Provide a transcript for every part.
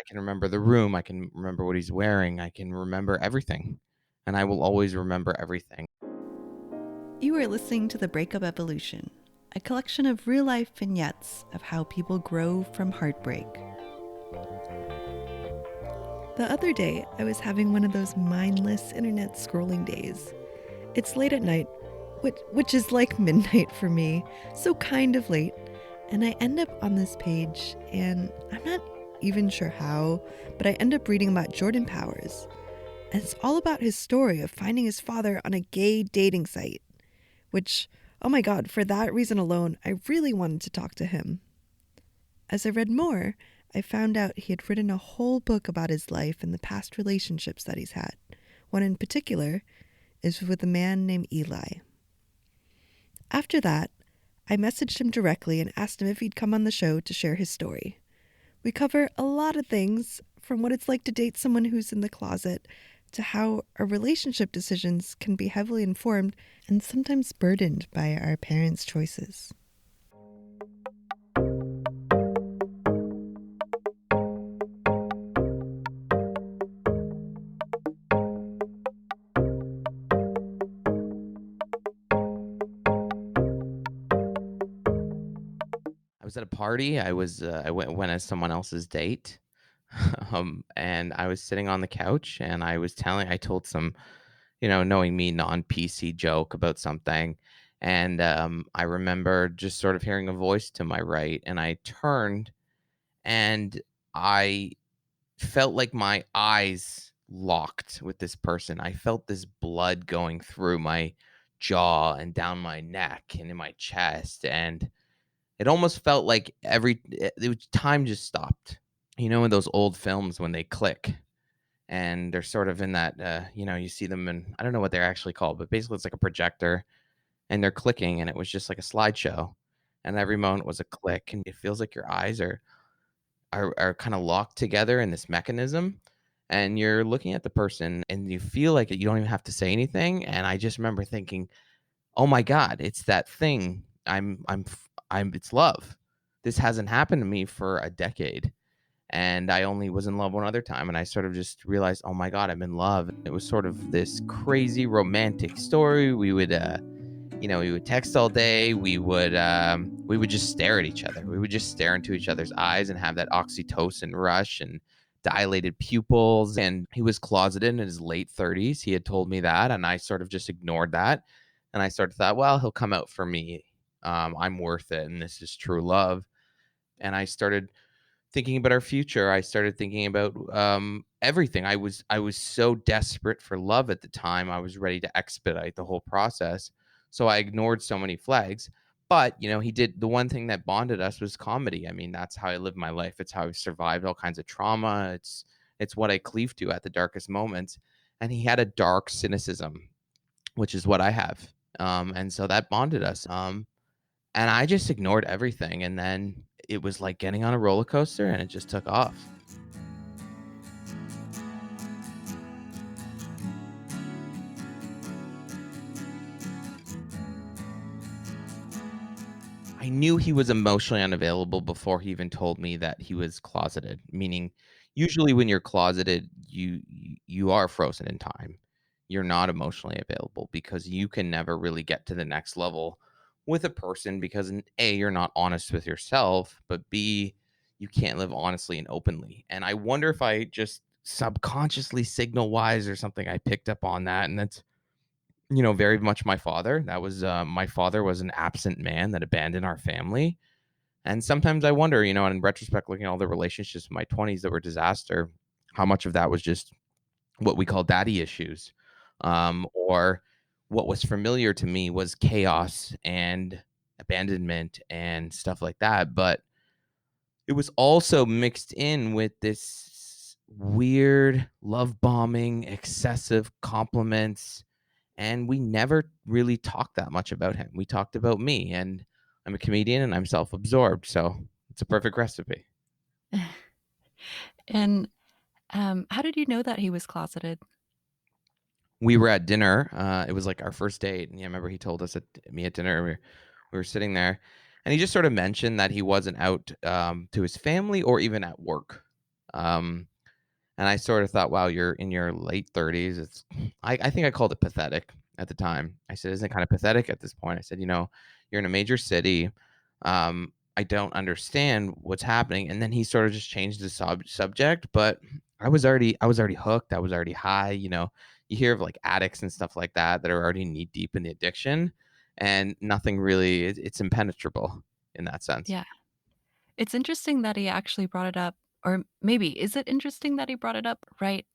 can remember the room, I can remember what he's wearing, I can remember everything, and I will always remember everything. You are listening to The Breakup Evolution, a collection of real-life vignettes of how people grow from heartbreak. The other day, I was having one of those mindless internet scrolling days. It's late at night, which is like midnight for me, so kind of late, and I end up on this page, and I'm not even sure how, but I end up reading about Jordan Powers. And it's all about his story of finding his father on a gay dating site, which, oh my god, for that reason alone, I really wanted to talk to him. As I read more, I found out he had written a whole book about his life and the past relationships that he's had. One in particular is with a man named Eli. After that, I messaged him directly and asked him if he'd come on the show to share his story. We cover a lot of things, from what it's like to date someone who's in the closet to how our relationship decisions can be heavily informed and sometimes burdened by our parents' choices. I was at a party. I went as someone else's date, and I was sitting on the couch, and I told some, knowing me, non-PC joke about something, and I remember just sort of hearing a voice to my right, and I turned, and I felt like my eyes locked with this person. I felt this blood going through my jaw and down my neck and in my chest, and it almost felt like time just stopped. You know, in those old films when they click and they're sort of in that, you see them in, I don't know what they're actually called, but basically it's like a projector and they're clicking and it was just like a slideshow. And every moment was a click and it feels like your eyes are kind of locked together in this mechanism. And you're looking at the person and you feel like you don't even have to say anything. And I just remember thinking, oh my God, it's that thing. It's love. This hasn't happened to me for a decade. And I only was in love one other time. And I sort of just realized, oh my God, I'm in love. It was sort of this crazy romantic story. We would text all day. We would just stare at each other. We would just stare into each other's eyes and have that oxytocin rush and dilated pupils. And he was closeted in his late 30s. He had told me that. And I sort of just ignored that. And I sort of thought, well, he'll come out for me. I'm worth it. And this is true love. And I started thinking about our future. I started thinking about everything. I was so desperate for love at the time. I was ready to expedite the whole process. So I ignored so many flags. But he did the one thing that bonded us was comedy. I mean, that's how I lived my life. It's how I've survived all kinds of trauma. It's what I cleave to at the darkest moments. And he had a dark cynicism, which is what I have. And so that bonded us. And I just ignored everything. And then it was like getting on a roller coaster and it just took off. I knew he was emotionally unavailable before he even told me that he was closeted, meaning usually when you're closeted, you are frozen in time. You're not emotionally available because you can never really get to the next level with a person because A, you're not honest with yourself, but B, you can't live honestly and openly. And I wonder if I just subconsciously signal wise or something I picked up on that, and that's very much my father. That was my father was an absent man that abandoned our family. And sometimes I wonder, in retrospect, looking at all the relationships in my 20s that were disaster, how much of that was just what we call daddy issues, or what was familiar to me was chaos and abandonment and stuff like that. But it was also mixed in with this weird love bombing, excessive compliments, and we never really talked that much about him. We talked about me, and I'm a comedian and I'm self-absorbed, so it's a perfect recipe. And how did you know that he was closeted? We were at dinner. It was like our first date, and I remember he told us at me at dinner. We were sitting there, and he just sort of mentioned that he wasn't out to his family or even at work. And I sort of thought, wow, you're in your late 30s. I think I called it pathetic at the time. I said, isn't it kind of pathetic at this point? I said, you're in a major city. I don't understand what's happening. And then he sort of just changed the subject, but I was already hooked. I was already high. You hear of like addicts and stuff like that are already knee deep in the addiction, and nothing really, it's impenetrable in that sense. Yeah. It's interesting that he actually brought it up, or maybe is it interesting that he brought it up right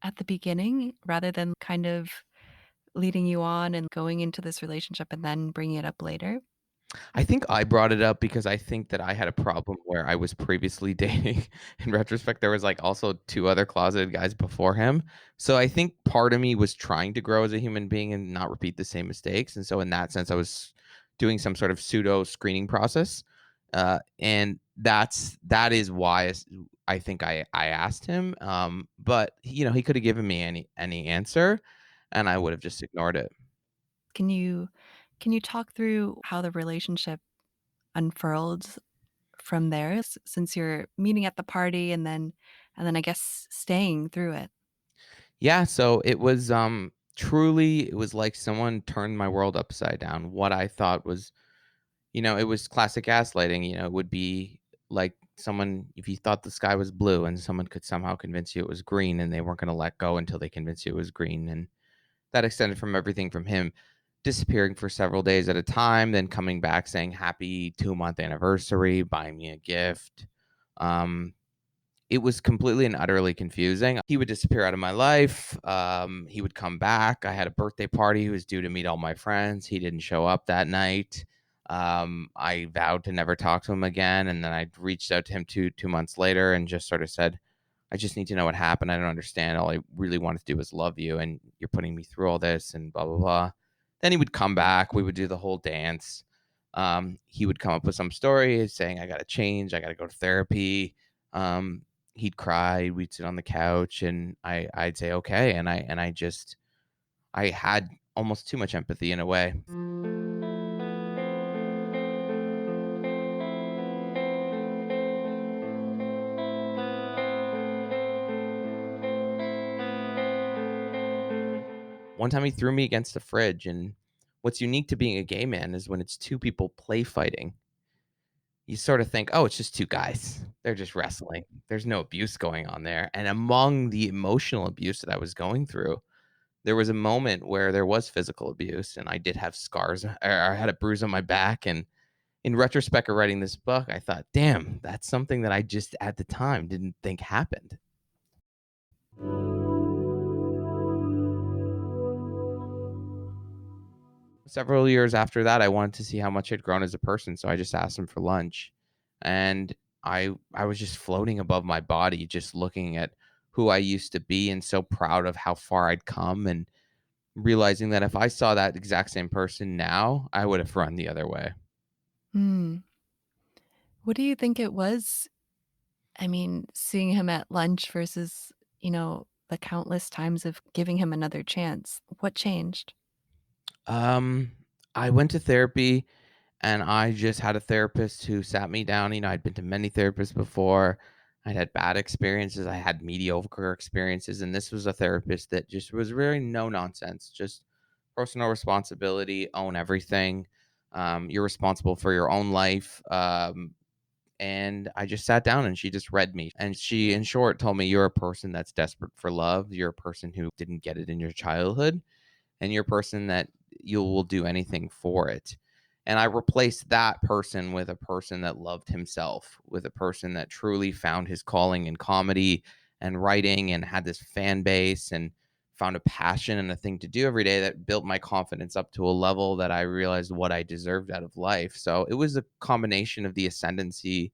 at the beginning rather than kind of leading you on and going into this relationship and then bringing it up later? I think I brought it up because I think that I had a problem where I was previously dating. In retrospect, there was, like, also 2 other closeted guys before him. So I think part of me was trying to grow as a human being and not repeat the same mistakes, and so in that sense, I was doing some sort of pseudo screening process, and that is why I think I asked him, but, he coulda given me any answer, and I would have just ignored it. Can you can you talk through how the relationship unfurled from there since you're meeting at the party and then I guess staying through it? Yeah, so it was, truly, it was like someone turned my world upside down. What I thought was, it was classic gaslighting. It would be like someone, if you thought the sky was blue and someone could somehow convince you it was green, and they weren't gonna let go until they convinced you it was green, and that extended from everything from him disappearing for several days at a time, then coming back saying, "Happy 2-month anniversary," buying me a gift. Um, it was completely and utterly confusing. He would disappear out of my life. He would come back. I had a birthday party. He was due to meet all my friends. He didn't show up that night. I vowed to never talk to him again. And then I reached out to him 2 months later and just sort of said, I just need to know what happened. I don't understand. All I really wanted to do was love you, and you're putting me through all this and blah, blah, blah. Then he would come back. We would do the whole dance. He would come up with some story saying, I got to change. I got to go to therapy. Um, he'd cry. We'd sit on the couch, and I'd say, okay. I had almost too much empathy in a way. One time he threw me against the fridge, and what's unique to being a gay man is when it's two people play fighting, you sort of think, "Oh, it's just 2 guys. They're just wrestling. There's no abuse going on there." And among the emotional abuse that I was going through, there was a moment where there was physical abuse, and I did have scars, or I had a bruise on my back, and in retrospect of writing this book, I thought, "Damn, that's something that I just at the time didn't think happened." Several years after that, I wanted to see how much I'd grown as a person, so I just asked him for lunch, and I was just floating above my body, just looking at who I used to be, and so proud of how far I'd come, and realizing that if I saw that exact same person now, I would have run the other way. Hmm. What do you think it was? I mean, seeing him at lunch versus, the countless times of giving him another chance. What changed? Um, I went to therapy, and I just had a therapist who sat me down. I'd been to many therapists before. I'd had bad experiences. I had mediocre experiences, and this was a therapist that just was very no nonsense, just personal responsibility, own everything. You're responsible for your own life. And I just sat down, and she just read me. And she, in short, told me, "You're a person that's desperate for love. You're a person who didn't get it in your childhood, and you're a person that you will do anything for it." And I replaced that person with a person that loved himself, with a person that truly found his calling in comedy and writing, and had this fan base, and found a passion and a thing to do every day that built my confidence up to a level that I realized what I deserved out of life. So it was a combination of the ascendancy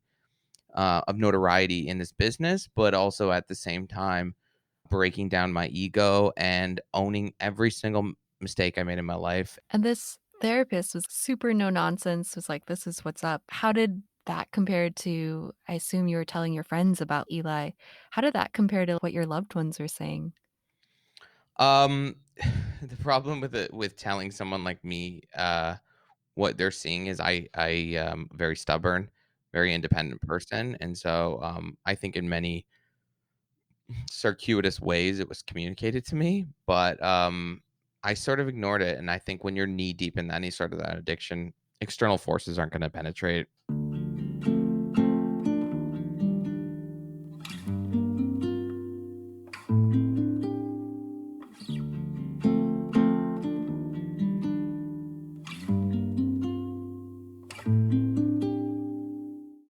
of notoriety in this business, but also at the same time breaking down my ego and owning every single mistake I made in my life. And this therapist was super no nonsense, was like, "This is what's up." How did that compare to I assume you were telling your friends about Eli. How did that compare to what your loved ones were saying? Um, the problem with with telling someone like me what they're seeing is very stubborn, very independent person, and so I think in many circuitous ways it was communicated to me, but I sort of ignored it. And I think when you're knee deep in any sort of that addiction, external forces aren't going to penetrate.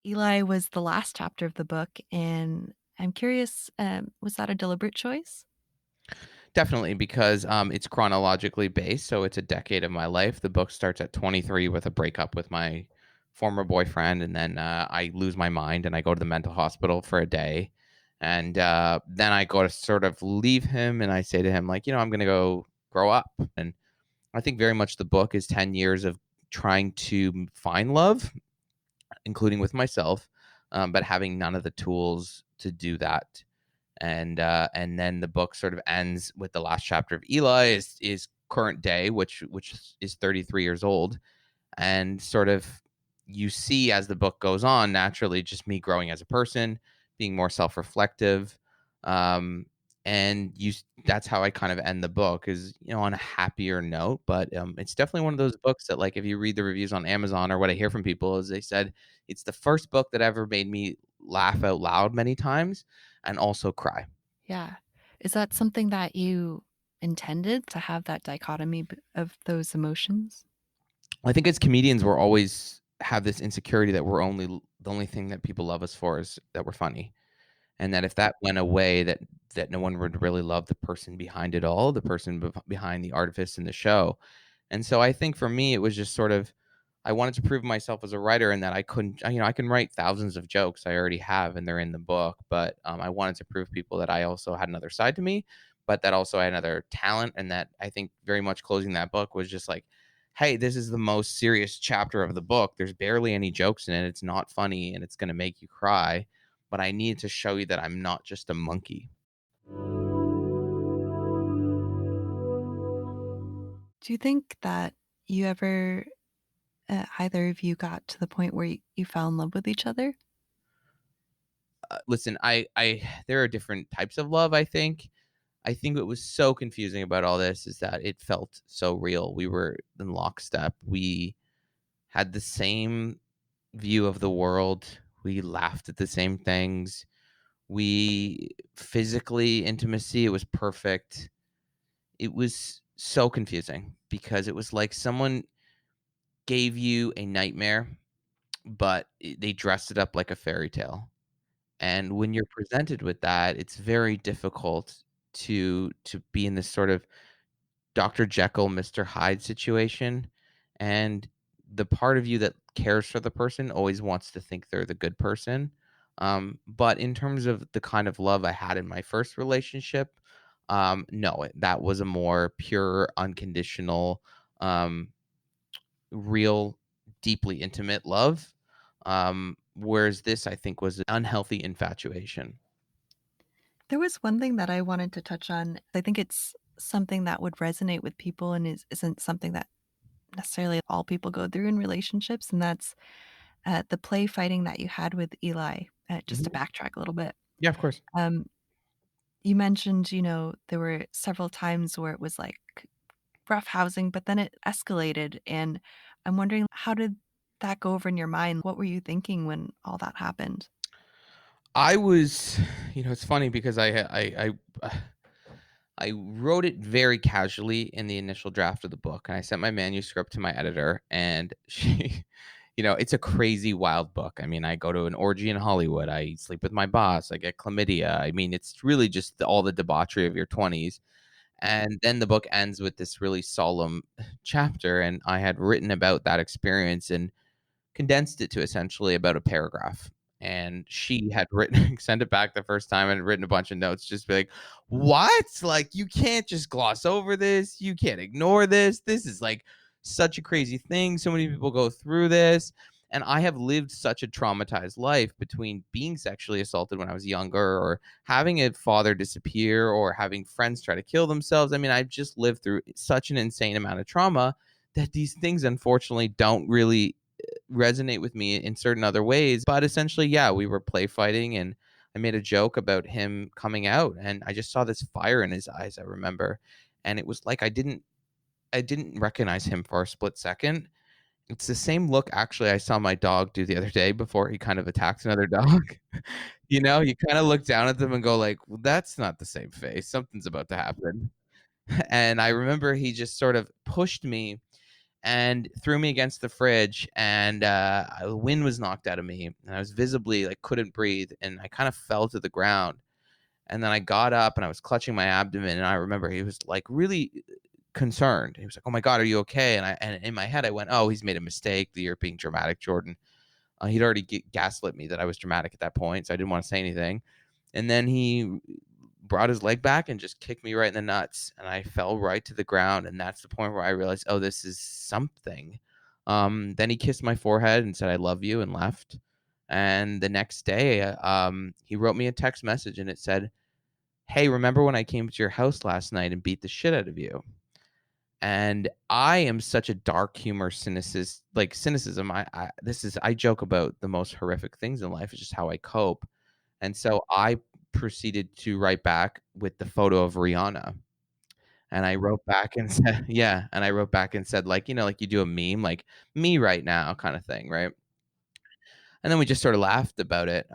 Eli was the last chapter of the book, and I'm curious, was that a deliberate choice? Definitely, because it's chronologically based. So it's a decade of my life. The book starts at 23 with a breakup with my former boyfriend. And then I lose my mind and I go to the mental hospital for a day. And then I go to sort of leave him and I say to him, like, I'm going to go grow up. And I think very much the book is 10 years of trying to find love, including with myself, but having none of the tools to do that. And then the book sort of ends with the last chapter of Eli is current day, which is 33 years old, and sort of you see as the book goes on naturally just me growing as a person, being more self-reflective, um and that's how I kind of end the book, is on a happier note. But it's definitely one of those books that, like, if you read the reviews on Amazon, or what I hear from people is they said it's the first book that ever made me laugh out loud many times and also cry. Yeah. Is that something that you intended to have that dichotomy of those emotions? I think as comedians, we're always have this insecurity that the only thing that people love us for is that we're funny, and that if that went away, that no one would really love the person behind it all, the person behind the artifice in the show. And so I think for me, it was just sort of I wanted to prove myself as a writer, and that I couldn't, I can write thousands of jokes. I already have, and they're in the book. But I wanted to prove people that I also had another side to me, but that also I had another talent. And that I think very much closing that book was just like, hey, this is the most serious chapter of the book. There's barely any jokes in it. It's not funny, and it's going to make you cry. But I need to show you that I'm not just a monkey. Do you think that you ever, either of you got to the point where you fell in love with each other? Listen, there are different types of love. I think what was so confusing about all this is that it felt so real. We were in lockstep. We had the same view of the world. We laughed at the same things. We physically intimacy, it was perfect. It was so confusing because it was like someone gave you a nightmare, but they dressed it up like a fairy tale. And when you're presented with that, it's very difficult to be in this sort of Dr. Jekyll, Mr. Hyde situation. And the part of you that cares for the person always wants to think they're the good person. But in terms of the kind of love I had in my first relationship, no, that was a more pure, unconditional, um, real, deeply intimate love. Whereas this, I think, was an unhealthy infatuation. There was one thing that I wanted to touch on. I think it's something that would resonate with people and isn't something that necessarily all people go through in relationships, and that's the play fighting that you had with Eli. Just to Mhm. backtrack a little bit, Yeah, of course. um, you mentioned, there were several times where it was like rough housing, but then it escalated. And I'm wondering, how did that go over in your mind? What were you thinking when all that happened? I was, it's funny because I wrote it very casually in the initial draft of the book, and I sent my manuscript to my editor, and she, it's a crazy, wild book. I mean, I go to an orgy in Hollywood, I sleep with my boss, I get chlamydia. I mean, it's really just all the debauchery of your 20s. And then the book ends with this really solemn chapter, and I had written about that experience and condensed it to essentially about a paragraph. And she had written sent it back the first time and had written a bunch of notes, just be like, "What? Like, you can't just gloss over this. You can't ignore this. This is like such a crazy thing. So many people go through this." And I have lived such a traumatized life between being sexually assaulted when I was younger, or having a father disappear, or having friends try to kill themselves. I mean, I've just lived through such an insane amount of trauma that these things unfortunately don't really resonate with me in certain other ways. But essentially, yeah, we were play fighting, and I made a joke about him coming out, and I just saw this fire in his eyes, I remember, and it was like I didn't recognize him for a split second. It's the same look actually I saw my dog do the other day before he kind of attacked another dog. You kinda look down at them and go like, "Well, that's not the same face. Something's about to happen." And I remember he just sort of pushed me and threw me against the fridge, and the wind was knocked out of me, and I was visibly like couldn't breathe, and I kind of fell to the ground. And then I got up and I was clutching my abdomen, and I remember he was like really concerned. He was like, "Oh my god, are you okay?" And in my head I went, "Oh, he's made a mistake. You're being dramatic, Jordan." He'd already gaslit me that I was dramatic at that point, so I didn't want to say anything. And then he brought his leg back and just kicked me right in the nuts, and I fell right to the ground. And that's the point where I realized, oh, this is something. Then he kissed my forehead and said, "I love you," and left. And the next day, he wrote me a text message, and it said, "Hey, remember when I came to your house last night and beat the shit out of you?" And I am such a dark humor cynicism. I joke about the most horrific things in life. It's just how I cope. And so I proceeded to write back with the photo of Rihanna. And I wrote back and said, yeah, and I wrote back and said, like, like you do a meme, like me right now kind of thing, right? And then we just sort of laughed about it.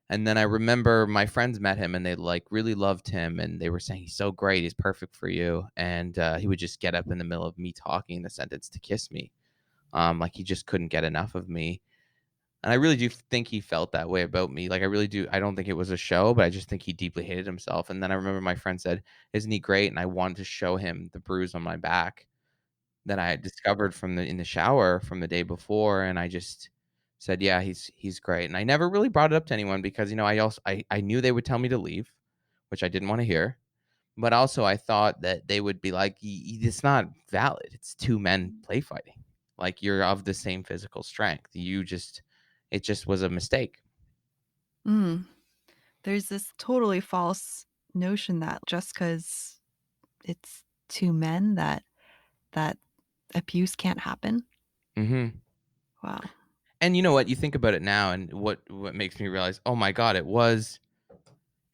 And then I remember my friends met him and they like really loved him and they were saying he's so great, he's perfect for you. And he would just get up in the middle of me talking the sentence to kiss me. Like he just couldn't get enough of me. And I really do think he felt that way about me. Like I really do. I don't think it was a show, but I just think he deeply hated himself. And then I remember my friend said, "Isn't he great?" And I wanted to show him the bruise on my back that I had discovered from the in the shower from the day before, and I just said, "Yeah, he's great." And I never really brought it up to anyone because, I knew they would tell me to leave, which I didn't wanna hear, but also I thought that they would be like, It's not valid. It's 2 men play fighting. Like, you're of the same physical strength. It just was a mistake." Mm. There's this totally false notion that just because it's 2 men that abuse can't happen. Mhm. Wow. And you know what? You think about it now and what makes me realize, "Oh my god, it was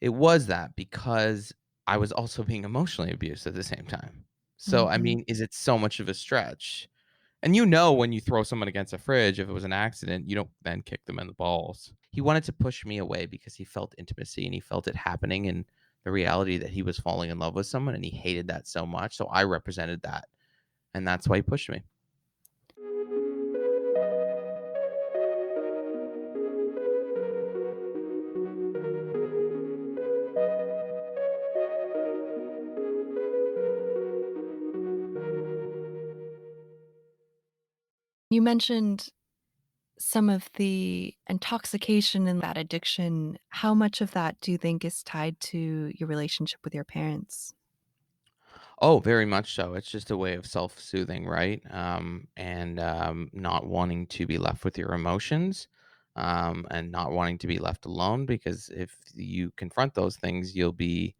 that because I was also being emotionally abused at the same time." So, I Mhm. mean, is it so much of a stretch? And when you throw someone against a fridge, if it was an accident, you don't then kick them in the balls. He wanted to push me away because he felt intimacy and he felt it happening and the reality that he was falling in love with someone and he hated that so much. So I represented that. And that's why he pushed me. You mentioned some of the intoxication and that addiction. How much of that do you think is tied to your relationship with your parents? Oh, very much so. It's just a way of self-soothing, right? And not wanting to be left with your emotions, and not wanting to be left alone. Because if you confront those things, you'll be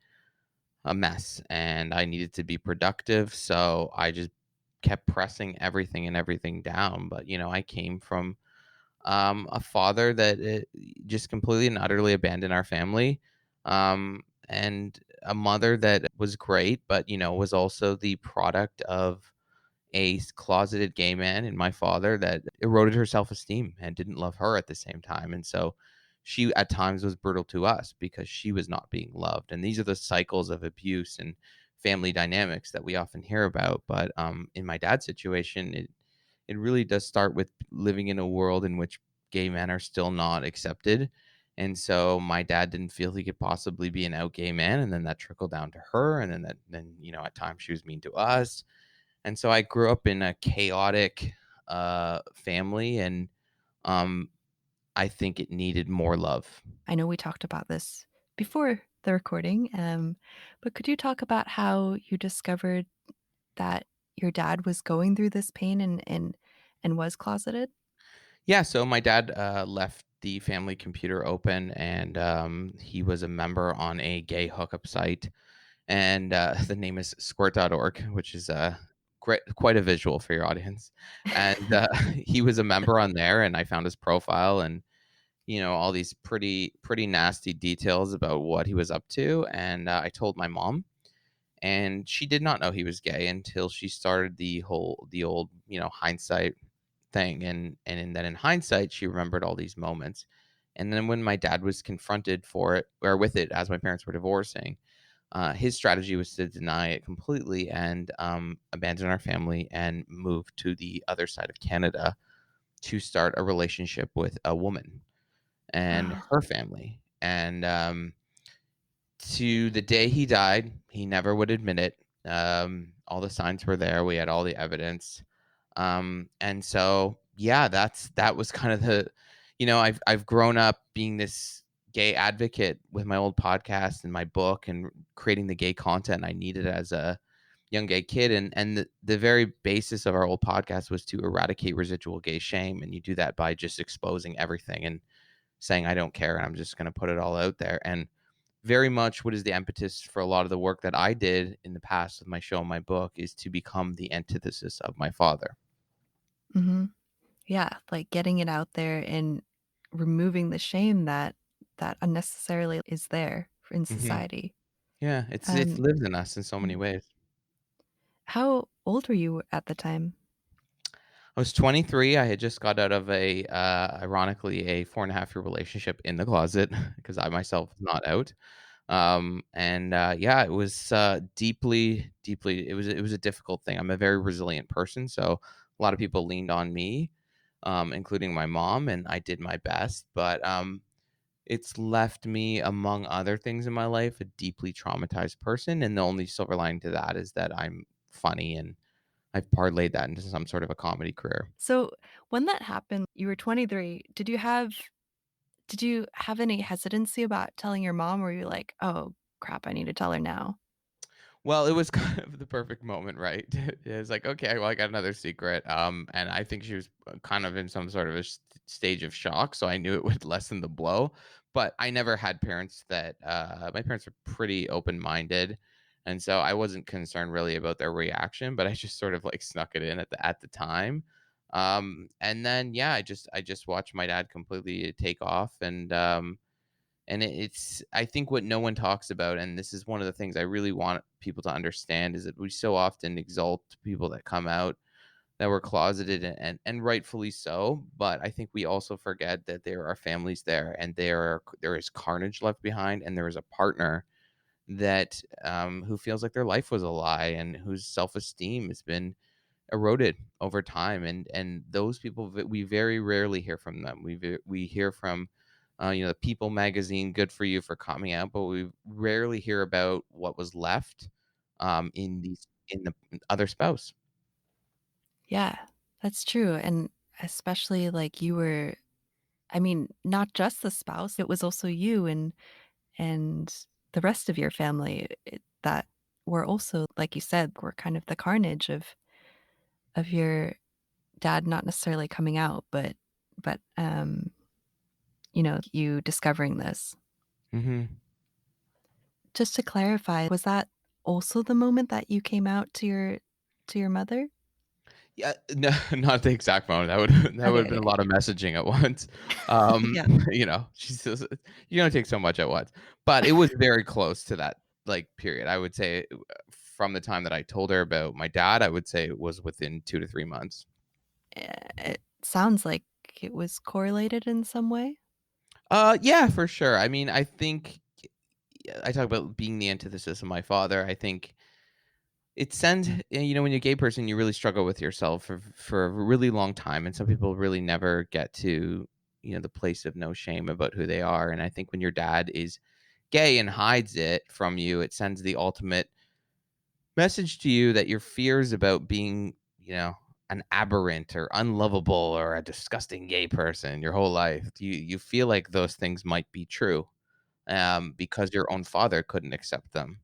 a mess. And I needed to be productive, so I just kept pressing everything and everything down. But I came from a father that just completely and utterly abandoned our family, and a mother that was great, but was also the product of closeted gay man and my father that eroded her self-esteem and didn't love her at the same time. And so she at times was brutal to us because she was not being loved. And these are the cycles of abuse and family dynamics that we often hear about. But in my dad's situation, it really does start with living in a world in which gay men are still not accepted. And so my dad didn't feel he could possibly be an out gay man. And then that trickled down to her. And then at times she was mean to us. And so I grew up in a chaotic family. And um, I think it needed more love. I know we talked about this before the recording, but could you talk about how you discovered that your dad was going through this pain and was closeted? Yeah, so my dad left the family computer open, and he was a member on a gay hookup site, and the name is squirt.org, which is quite a visual for your audience. And he was a member on there, and I found his profile, and all these pretty nasty details about what he was up to, and I told my mom, and she did not know he was gay until she started the old hindsight thing, and then in hindsight she remembered all these moments. And then when my dad was confronted for it or with it as my parents were divorcing, his strategy was to deny it completely and abandon our family and move to the other side of Canada to start a relationship with a woman and Oh, her family. And to the day he died, he never would admit it. All the signs were there. We had all the evidence. And so, yeah, that was kind of I've grown up being this gay advocate with my old podcast and my book and creating the gay content I needed as a young gay kid. And the very basis of our old podcast was to eradicate residual gay shame. And you do that by just exposing everything and saying, I don't care. And I'm just going to put it all out there. And very much what is the impetus for a lot of the work that I did in the past with my show and my book is to become the antithesis of my father. mhm. Yeah, like getting it out there and removing the shame that unnecessarily is there in Mhm. society. Yeah, it's Um, lived in us in so many mm. ways. How old were you at the time? I was 23. I had just got out of ironically, a 4.5 year relationship in the closet because I myself was not out. And yeah, it was deeply. It was a difficult thing. I'm a very resilient person, so a lot of people leaned on me, including my mom, and I did my best. But it's left me, among other things in my life, a deeply traumatized person. And the only silver lining to that is that I'm funny and I've parlayed that into some sort of a comedy career. So, when that happened, you were 23. Did you have any hesitancy about telling your mom? Or were you like, "Oh, crap, I need to tell her now?" Well, it was kind of the perfect moment, right? It was like, okay, well, I got another secret. And I think she was kind of in some sort of a stage of shock, so I knew it would lessen the blow. But I never had parents that my parents were pretty open-minded, and so I wasn't concerned really about their reaction. But I just sort of like snuck it in at the time. And then yeah, I just watched my dad completely take off, and it's I think what no one talks about, and this is one of the things I really want people to understand, is that we so often exalt people that come out that were closeted, and rightfully so. But I think we also forget that there are families there, and there is carnage left behind, and there is a partner that who feels like their life was a lie and whose self-esteem has been eroded over time. And those people, we very rarely hear from them. We hear from the People magazine, good for you for coming out, but we rarely hear about what was left in the other spouse. Yeah, that's true, and especially, like, you were I mean, not just the spouse, it was also you and the rest of your family, that were also, like you said, were kind of the carnage of your dad not necessarily coming out, but you discovering this. Hmm. Just to clarify, was that also the moment that you came out to your mother? Yeah, no, not the exact moment. That would have been Okay. a lot of messaging at once. Yeah. She says you don't take so much at once, but it was very close to that like period. I would say from the time that I told her about my dad, I would say it was within 2 to 3 months. It sounds like it was correlated in some way. Yeah, for sure. I mean, I think I talk about being the antithesis of my father. I think it sends when you're a gay person, you really struggle with yourself for a really long time, and some people really never get to the place of no shame about who they are. And I think when your dad is gay and hides it from you, it sends the ultimate message to you that your fears about being an aberrant or unlovable or a disgusting gay person your whole life, you feel like those things might be true, because your own father couldn't accept them.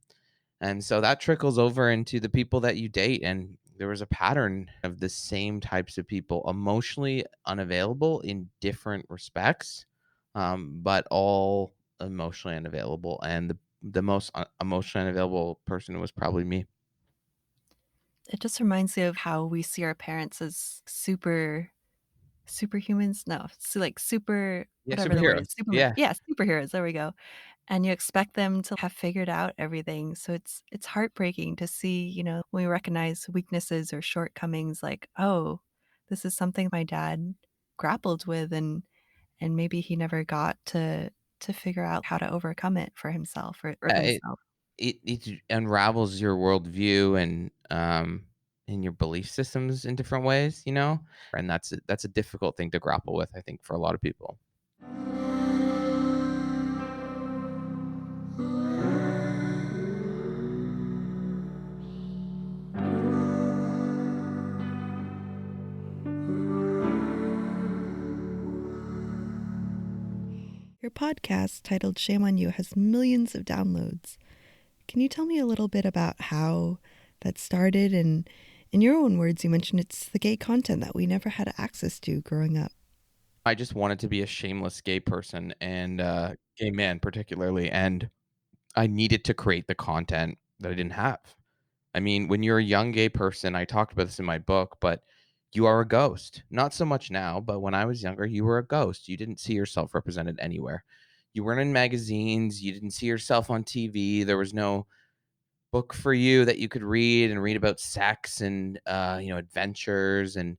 And so that trickles over into the people that you date. And there was a pattern of the same types of people, emotionally unavailable in different respects, but all emotionally unavailable. And the most emotionally unavailable person was probably me. It just reminds me of how we see our parents as super superhumans? No, so, like, super Yeah, whatever the word is, superheroes. Superman Yeah. yeah, superheroes, there we go, and you expect them to have figured out everything, so it's heartbreaking to see, when we recognize weaknesses or shortcomings like, "Oh, this is something my dad grappled with, and maybe he never got to figure out how to overcome it for himself or It themselves." it unravels your worldview and your belief systems in different ways, you know? And that's a difficult thing to grapple with, I think, for a lot of people. Your podcast, titled Shame on You, has millions of downloads. Can you tell me a little bit about how that started? And in your own words, you mentioned it's the gay content that we never had access to growing up. I just wanted to be a shameless gay person and, gay man particularly, and I needed to create the content that I didn't have. I mean, when you're a young gay person, I talked about this in my book, but you are a ghost. Not so much now, but when I was younger, you were a ghost. You didn't see yourself represented anywhere. You weren't in magazines. You didn't see yourself on TV. There was no book for you that you could read and read about sex and adventures. And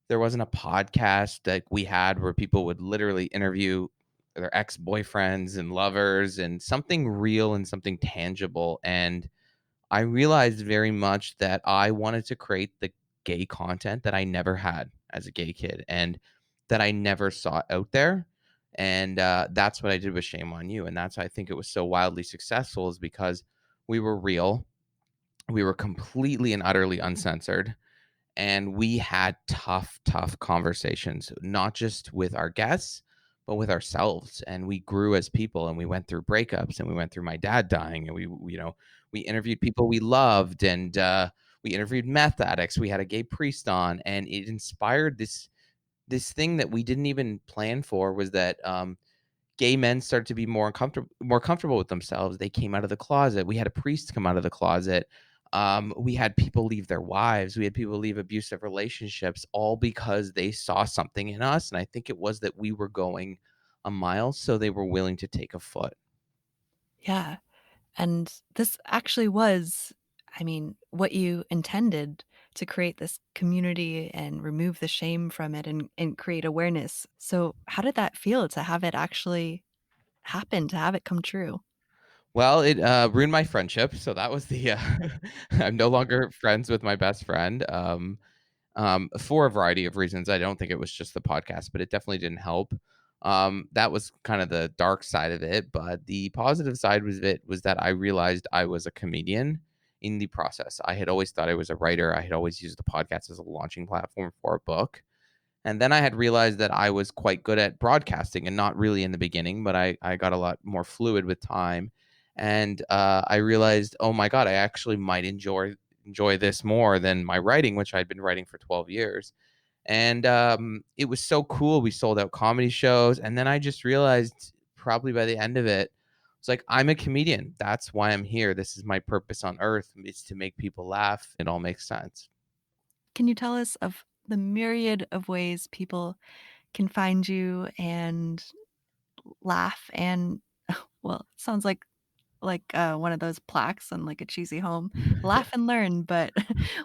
there wasn't a podcast that we had where people would literally interview their ex-boyfriends and lovers and something real and something tangible. And I realized very much that I wanted to create the gay content that I never had as a gay kid and that I never saw out there. And that's what I did with Shame on You. And that's why I think it was so wildly successful, is because we were real. We were completely and utterly uncensored. And we had tough, tough conversations, not just with our guests, but with ourselves. And we grew as people, and we went through breakups, and we went through my dad dying, and we interviewed people we loved, and we interviewed meth addicts. We had a gay priest on, and it inspired this thing that we didn't even plan for, was that gay men started to be more comfortable with themselves. They came out of the closet. We had a priest come out of the closet. We had people leave their wives. We had people leave abusive relationships, all because they saw something in us. And I think it was that we were going a mile, so they were willing to take a foot. Yeah, and this actually was, I mean, what you intended to create this community and remove the shame from it and create awareness. So, how did that feel to have it actually happen, to have it come true? Well, it ruined my friendship. So that was the I'm no longer friends with my best friend. For a variety of reasons. I don't think it was just the podcast, but it definitely didn't help. That was kind of the dark side of it, but the positive side was that I realized I was a comedian in the process. I had always thought I was a writer. I had always used the podcast as a launching platform for a book. And then I had realized that I was quite good at broadcasting, and not really in the beginning, but I got a lot more fluid with time. And I realized, oh my God, I actually might enjoy this more than my writing, which I'd been writing for 12 years. And it was so cool. We sold out comedy shows. And then I just realized, probably by the end of it, it's like, I'm a comedian. That's why I'm here. This is my purpose on earth, is to make people laugh. It all makes sense. Can you tell us of the myriad of ways people can find you and laugh and well, it sounds like one of those plaques on, like, a cheesy home, "Laugh and learn," but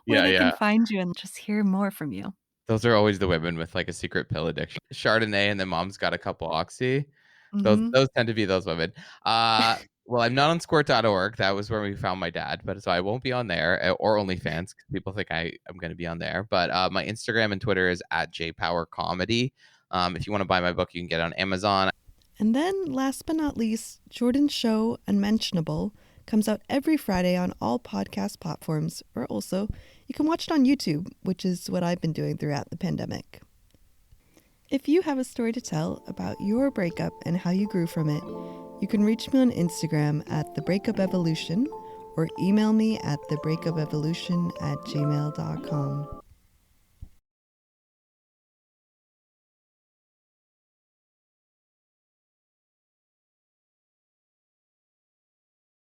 where Yeah, they can yeah. find you and just hear more from you. Those are always the women with, like, a secret pill addiction. Chardonnay, and then mom's got a couple Oxy. Those Mhm. those tend to be those women. Well, I'm not on squirt.org. That was where we found my dad, but so I won't be on there, or OnlyFans, 'cause people think I'm gonna be on there. But, my Instagram and Twitter is @jpowercomedy. If you wanna buy my book, you can get it on Amazon. And then, last but not least, Jordan's show, Unmentionable, comes out every Friday on all podcast platforms, or also you can watch it on YouTube, which is what I've been doing throughout the pandemic. If you have a story to tell about your breakup and how you grew from it, you can reach me on Instagram at thebreakupevolution or email me at thebreakupevolution@gmail.com.